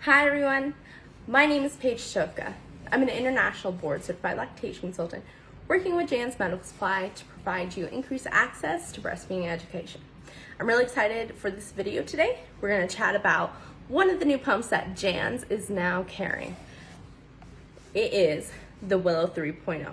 Hi everyone, my name is Paige Sochovka. I'm an international board certified lactation consultant working with Jan's Medical Supply to provide you increased access to breastfeeding education. I'm really excited for this video today. We're going to chat about one of the new pumps that Jan's is now carrying. It is the Willow 3.0.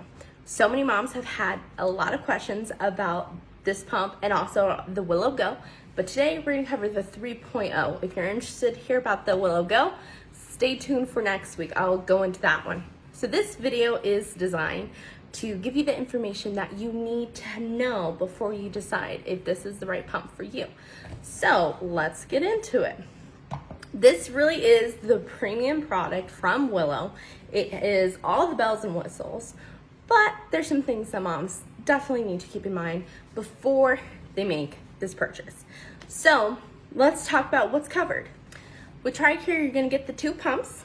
So many moms have had a lot of questions about this pump and also the Willow Go, but today we're going to cover the 3.0. If you're interested to hear about the Willow Go, stay tuned for next week. I'll go into that one. So this video is designed to give you the information that you need to know before you decide if this is the right pump for you. So let's get into it. This really is the premium product from Willow. It is all the bells and whistles, but there's some things that moms definitely need to keep in mind before they make this purchase. So let's talk about what's covered. With TRICARE, you're going to get the 2 pumps,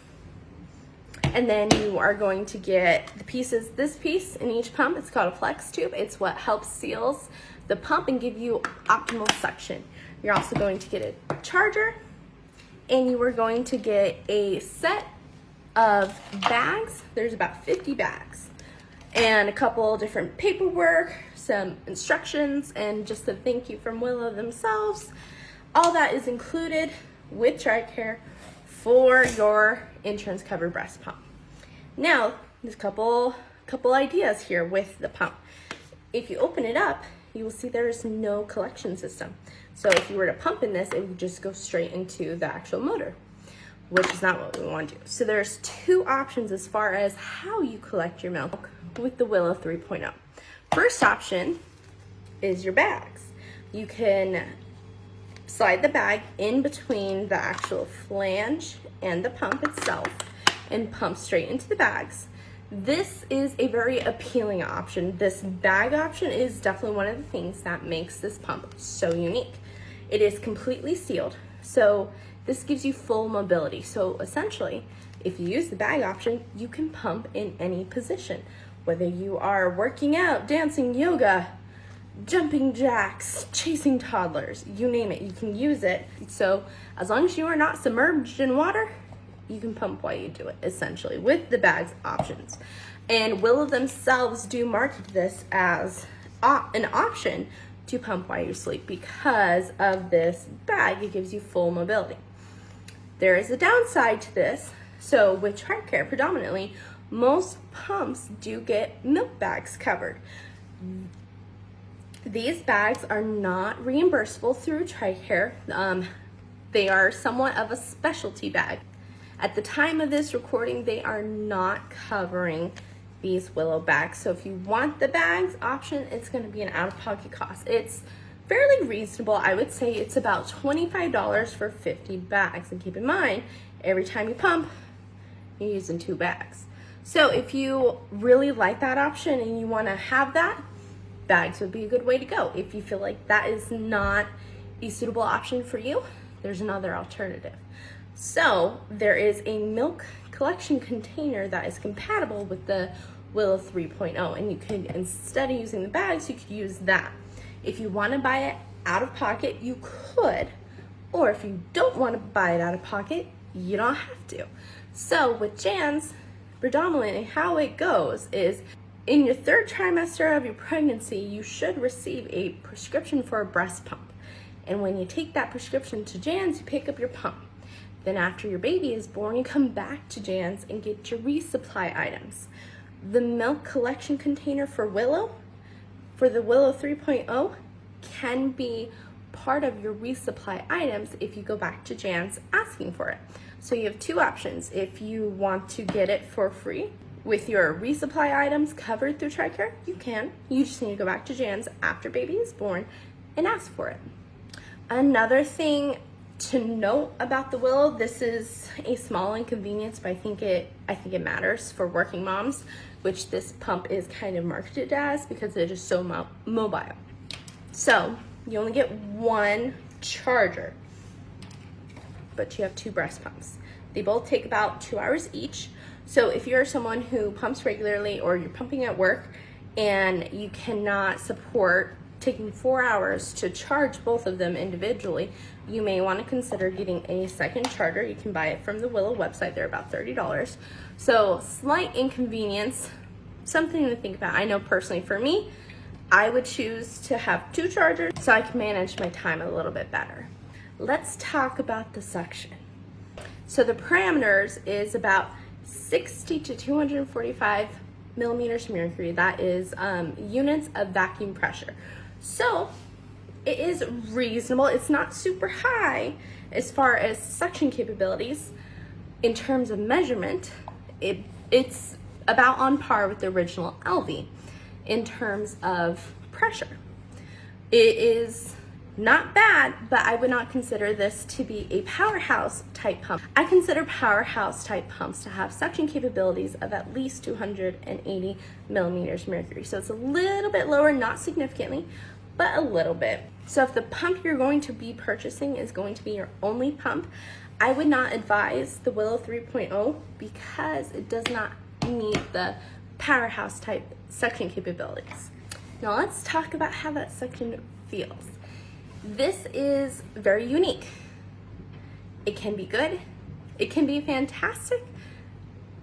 and then you are going to get the pieces, this piece in each pump. It's called a flex tube. It's what helps seals the pump and give you optimal suction. You're also going to get a charger, and you are going to get a set of bags. There's about 50 bags and a couple different paperwork, some instructions, and just a thank you from Willow themselves. All that is included with TRICARE for your insurance covered breast pump. Now, there's a couple ideas here with the pump. If you open it up, you will see there's no collection system. So if you were to pump in this, it would just go straight into the actual motor, which is not what we want to do. So there's 2 options as far as how you collect your milk with the Willow 3.0. First option is your bags. You can slide the bag in between the actual flange and the pump itself and pump straight into the bags. This is a very appealing option. This bag option is definitely one of the things that makes this pump so unique. It is completely sealed, so this gives you full mobility. So essentially, if you use the bag option, you can pump in any position. Whether you are working out, dancing, yoga, jumping jacks, chasing toddlers, you name it, you can use it. So as long as you are not submerged in water, you can pump while you do it, essentially, with the bags options. And Willow themselves do market this as an option to pump while you sleep because of this bag. It gives you full mobility. There is a downside to this. So with TRICARE predominantly, most pumps do get milk bags covered. These bags are not reimbursable through TRICARE. They are somewhat of a specialty bag. At the time of this recording, they are not covering these Willow bags. So if you want the bags option, it's going to be an out-of-pocket cost. It's fairly reasonable. I would say it's about $25 for 50 bags. And keep in mind, every time you pump, you're using 2 bags. So if you really like that option and you want to have that, bags would be a good way to go. If you feel like that is not a suitable option for you, there's another alternative. So there is a milk collection container that is compatible with the Willow 3.0, and you could, instead of using the bags, you could use that. If you want to buy it out of pocket, you could, or if you don't want to buy it out of pocket, you don't have to. So with Jan's, predominantly how it goes is in your 3rd trimester of your pregnancy, you should receive a prescription for a breast pump. And when you take that prescription to Jan's, you pick up your pump. Then after your baby is born, you come back to Jan's and get your resupply items. The milk collection container for Willow, for the Willow 3.0, can be part of your resupply items if you go back to Jan's asking for it. So you have 2 options. If you want to get it for free with your resupply items covered through TRICARE, you can. You just need to go back to Jan's after baby is born and ask for it. Another thing to note about the Willow, this is a small inconvenience, but I think it matters for working moms, which this pump is kind of marketed as because it is so mobile. So you only get 1 charger, but you have 2 breast pumps. They both take about 2 hours each. So if you're someone who pumps regularly or you're pumping at work and you cannot support taking 4 hours to charge both of them individually, you may want to consider getting a second charger. You can buy it from the Willow website. They're about $30. So slight inconvenience, something to think about. I know personally for me, I would choose to have 2 chargers so I can manage my time a little bit better. Let's talk about the suction. So the parameters is about 60 to 245 millimeters of mercury. That is units of vacuum pressure. So it is reasonable. It's not super high as far as suction capabilities. In terms of measurement, it's about on par with the original LV in terms of pressure. It is not bad, but I would not consider this to be a powerhouse type pump. I consider powerhouse type pumps to have suction capabilities of at least 280 millimeters mercury. So it's a little bit lower, not significantly, but a little bit. So if the pump you're going to be purchasing is going to be your only pump, I would not advise the Willow 3.0 because it does not meet the powerhouse type suction capabilities. Now let's talk about how that suction feels. This is very unique. It can be good, it can be fantastic,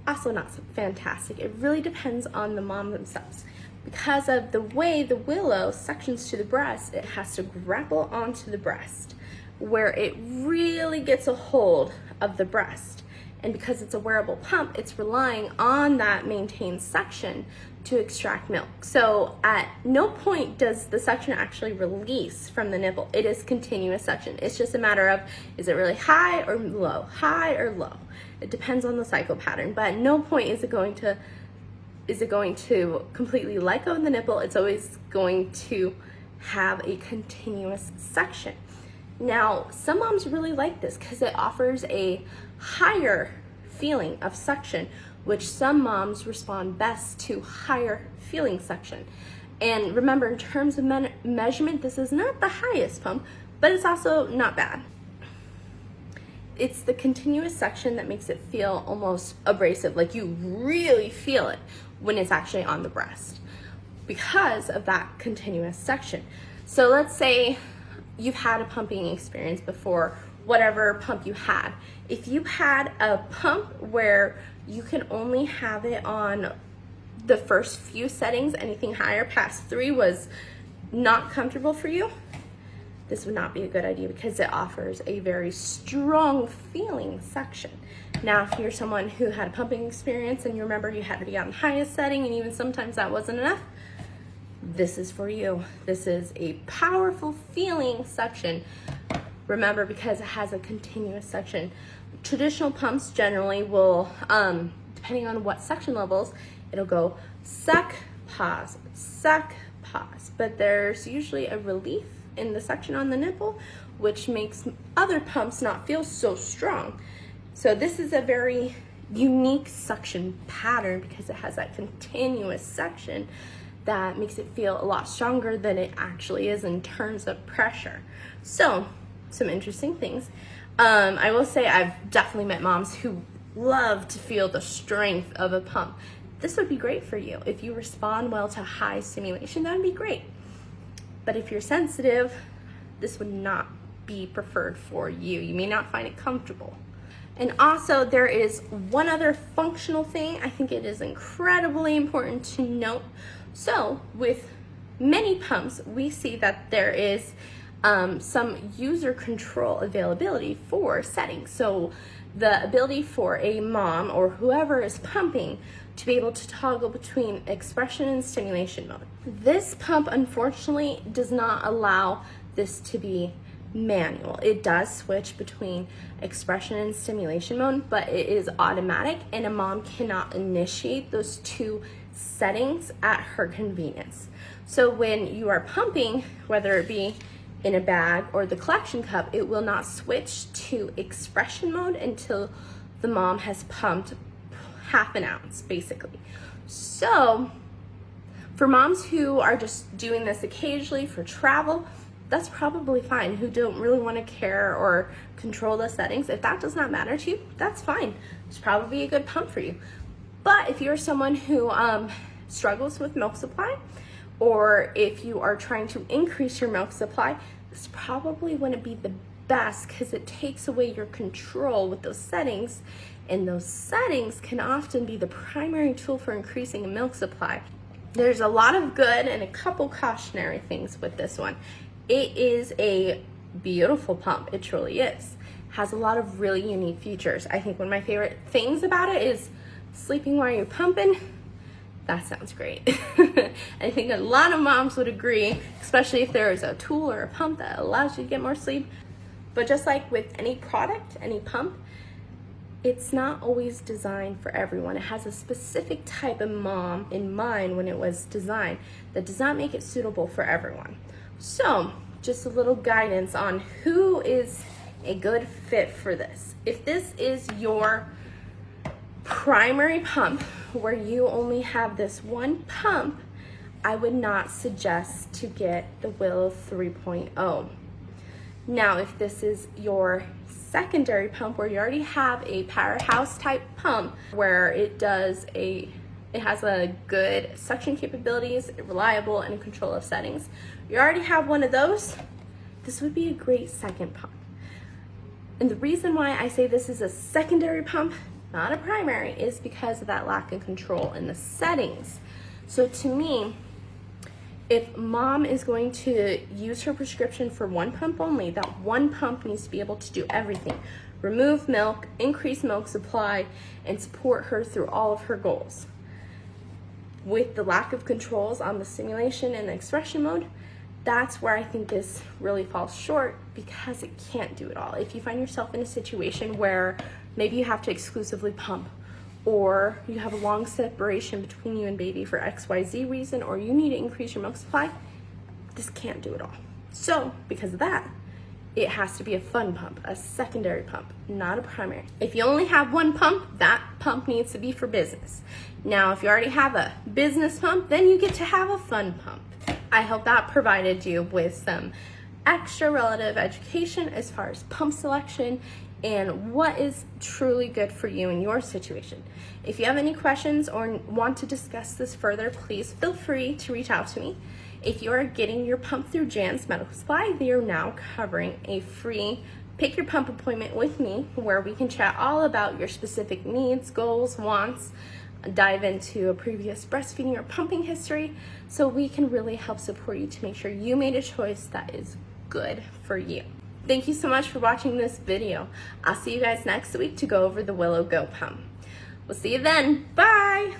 also not so fantastic. It really depends on the mom themselves. Because of the way the Willow suctions to the breast, it has to grapple onto the breast where it really gets a hold of the breast. And because it's a wearable pump, it's relying on that maintained suction to extract milk. So at no point does the suction actually release from the nipple. It is continuous suction. It's just a matter of, is it really high or low? High or low? It depends on the cycle pattern, but at no point is it going to completely let go of the nipple. It's always going to have a continuous suction. Now, some moms really like this because it offers a higher feeling of suction, which some moms respond best to higher feeling suction. And remember, in terms of measurement, this is not the highest pump, but it's also not bad. It's the continuous suction that makes it feel almost abrasive, like you really feel it when it's actually on the breast because of that continuous suction. So let's say you've had a pumping experience before, whatever pump you had. If you had a pump where you can only have it on the first few settings, anything higher past 3 was not comfortable for you, this would not be a good idea because it offers a very strong feeling suction. Now, if you're someone who had a pumping experience and you remember you had to be on the highest setting and even sometimes that wasn't enough, this is for you. This is a powerful feeling suction. Remember, because it has a continuous suction. Traditional pumps generally will, depending on what suction levels, it'll go suck, pause, but there's usually a relief in the suction on the nipple, which makes other pumps not feel so strong. So this is a very unique suction pattern because it has that continuous suction that makes it feel a lot stronger than it actually is in terms of pressure. So, some interesting things. I will say I've definitely met moms who love to feel the strength of a pump. This would be great for you. If you respond well to high stimulation, that would be great. But if you're sensitive, this would not be preferred for you. You may not find it comfortable. And also there is one other functional thing I think it is incredibly important to note. So with many pumps, we see that there is some user control availability for settings. So the ability for a mom or whoever is pumping to be able to toggle between expression and stimulation mode. This pump unfortunately does not allow this to be manual. It does switch between expression and stimulation mode, but it is automatic and a mom cannot initiate those two settings at her convenience. So when you are pumping, whether it be in a bag or the collection cup, it will not switch to expression mode until the mom has pumped half an ounce, basically. So for moms who are just doing this occasionally for travel, that's probably fine, who don't really want to care or control the settings. If that does not matter to you, that's fine. It's probably a good pump for you. But if you're someone who struggles with milk supply, or if you are trying to increase your milk supply, this probably wouldn't be the best because it takes away your control with those settings, and those settings can often be the primary tool for increasing a milk supply. There's a lot of good and a couple cautionary things with this one. It is a beautiful pump, it truly is. Has a lot of really unique features. I think one of my favorite things about it is sleeping while you're pumping. That sounds great. I think a lot of moms would agree, especially if there is a tool or a pump that allows you to get more sleep. But just like with any product, any pump, it's not always designed for everyone. It has a specific type of mom in mind when it was designed that does not make it suitable for everyone. So just a little guidance on who is a good fit for this. If this is your primary pump where you only have this one pump, I would not suggest to get the Willow 3.0. Now, if this is your secondary pump where you already have a powerhouse type pump where it has a good suction capabilities, reliable, and control of settings, you already have one of those, this would be a great second pump. And the reason why I say this is a secondary pump, not a primary, is because of that lack of control in the settings. So to me, if mom is going to use her prescription for one pump only, that one pump needs to be able to do everything. Remove milk, increase milk supply, and support her through all of her goals. With the lack of controls on the stimulation and the expression mode, that's where I think this really falls short because it can't do it all. If you find yourself in a situation where maybe you have to exclusively pump, or you have a long separation between you and baby for XYZ reason, or you need to increase your milk supply, this can't do it all. So because of that, it has to be a fun pump, a secondary pump, not a primary. If you only have one pump, that pump needs to be for business. Now, if you already have a business pump, then you get to have a fun pump. I hope that provided you with some extra relative education as far as pump selection and what is truly good for you in your situation. If you have any questions or want to discuss this further, please feel free to reach out to me. If you are getting your pump through Jan's Medical Supply, they are now covering a free pick your pump appointment with me where we can chat all about your specific needs, goals, wants, dive into a previous breastfeeding or pumping history, so we can really help support you to make sure you made a choice that is good for you. Thank you so much for watching this video. I'll see you guys next week to go over the Willow Go pump. We'll see you then. Bye!